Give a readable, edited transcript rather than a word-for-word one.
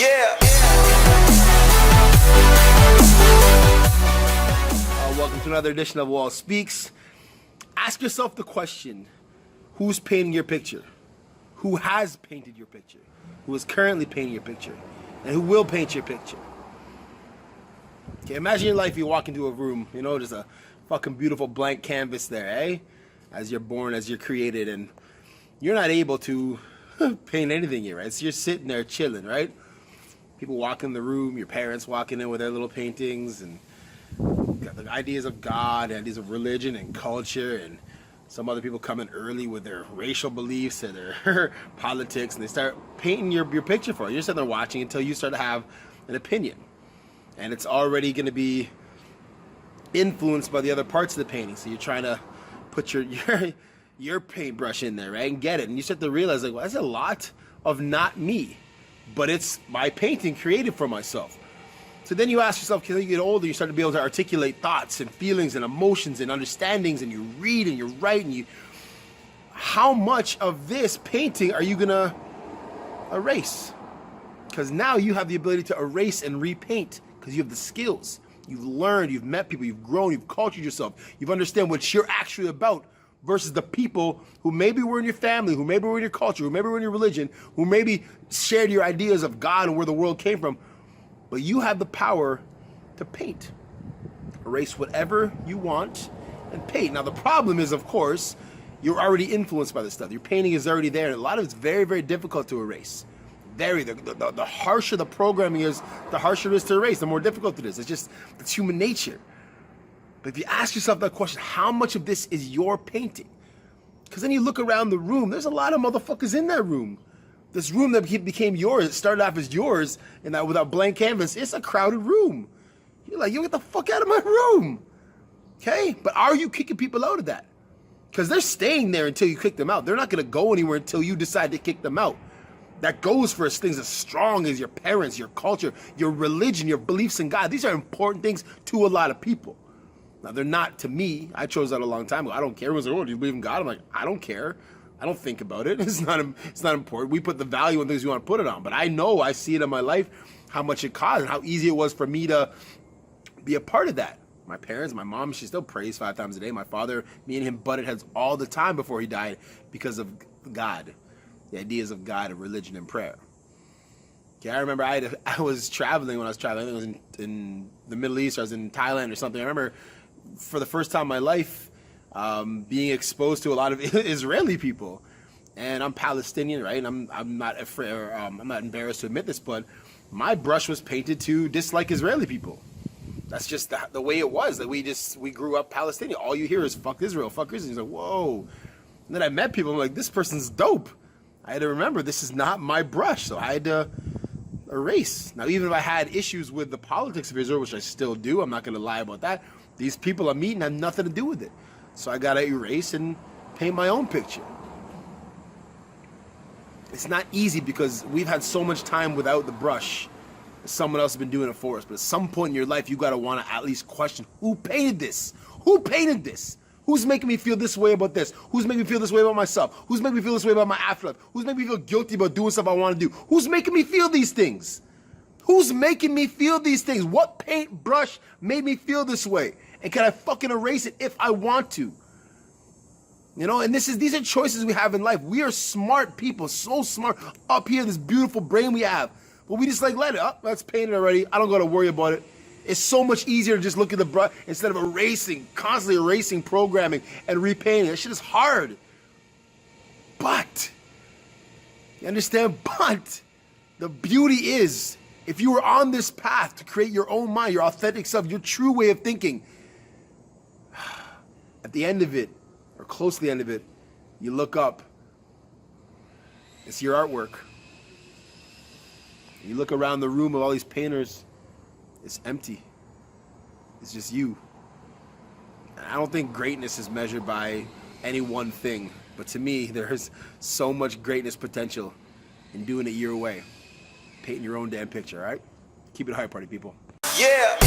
Yeah. Welcome to another edition of Wall Speaks. Ask yourself the question, who's painting your picture? Who has painted your picture? Who is currently painting your picture? And who will paint your picture? Okay, imagine your life, you walk into a room, you know, there's a fucking beautiful blank canvas there, eh? As you're born, as you're created, and you're not able to paint anything here, right? So you're sitting there chilling, right? People walk in the room, your parents walking in with their little paintings, and got the ideas of God, ideas of religion and culture, and some other people come in early with their racial beliefs and their politics, and they start painting your picture for you. You're sitting there watching until you start to have an opinion. And it's already going to be influenced by the other parts of the painting. So you're trying to put your paintbrush in there, right, and get it. And you start to realize, like, well, that's a lot of not me, but it's my painting created for myself. So then you ask yourself, as you get older, you start to be able to articulate thoughts and feelings and emotions and understandings, and you read and you write, and how much of this painting are you gonna erase? Because now you have the ability to erase and repaint, because you have the skills. You've learned, you've met people, you've grown, you've cultured yourself, you've understand what you're actually about, versus the people who maybe were in your family, who maybe were in your culture, who maybe were in your religion, who maybe shared your ideas of God and where the world came from. But you have the power to paint. Erase whatever you want and paint. Now the problem is, of course, you're already influenced by this stuff. Your painting is already there, and a lot of it's very, very difficult to erase. The harsher the programming is, the harsher it is to erase, the more difficult it is. It's human nature. But if you ask yourself that question, how much of this is your painting? Because then you look around the room, there's a lot of motherfuckers in that room. This room that became yours, it started off as yours, and that without blank canvas, it's a crowded room. You're like, yo, get the fuck out of my room. Okay? But are you kicking people out of that? Because they're staying there until you kick them out. They're not going to go anywhere until you decide to kick them out. That goes for things as strong as your parents, your culture, your religion, your beliefs in God. These are important things to a lot of people. Now, they're not to me. I chose that a long time ago. I don't care. Everyone's like, oh, do you believe in God? I'm like, I don't care. I don't think about it. It's not important. We put the value on things we want to put it on. But I know, I see it in my life, how much it cost and how easy it was for me to be a part of that. My parents, my mom, she still prays 5 times a day. My father, me and him butted heads all the time before he died because of God, the ideas of God, of religion, and prayer. Okay, I remember I was traveling when I was traveling. I think it was in the Middle East. I was in Thailand or something. I remember for the first time in my life, being exposed to a lot of Israeli people, and I'm Palestinian, right? And I'm not afraid, or, I'm not embarrassed to admit this, but my brush was painted to dislike Israeli people. That's just the way it was. That we grew up Palestinian. All you hear is fuck Israel, fuck Israel. He's like, whoa. And then I met people. I'm like, this person's dope. I had to remember this is not my brush, so I had to erase. Now, even if I had issues with the politics of Israel, which I still do, I'm not going to lie about that. These people I'm meeting have nothing to do with it. So I gotta erase and paint my own picture. It's not easy because we've had so much time without the brush. Someone else has been doing it for us. But at some point in your life, you gotta wanna at least question, who painted this? Who painted this? Who's making me feel this way about this? Who's making me feel this way about myself? Who's making me feel this way about my afterlife? Who's making me feel guilty about doing stuff I wanna do? Who's making me feel these things? Who's making me feel these things? What paintbrush made me feel this way? And can I fucking erase it if I want to? You know, and these are choices we have in life. We are smart people, so smart. Up here, this beautiful brain we have. But we just like, let it up. That's painted already. I don't got to worry about it. It's so much easier to just look at the brush instead of erasing, constantly erasing, programming, and repainting. That shit is hard. But, you understand? But, the beauty is, if you were on this path to create your own mind, your authentic self, your true way of thinking, at the end of it, or close to the end of it, you look up, it's your artwork. You look around the room of all these painters, it's empty. It's just you. And I don't think greatness is measured by any one thing, but to me, there's so much greatness potential in doing it your way. Painting your own damn picture, all right? Keep it high, party people. Yeah.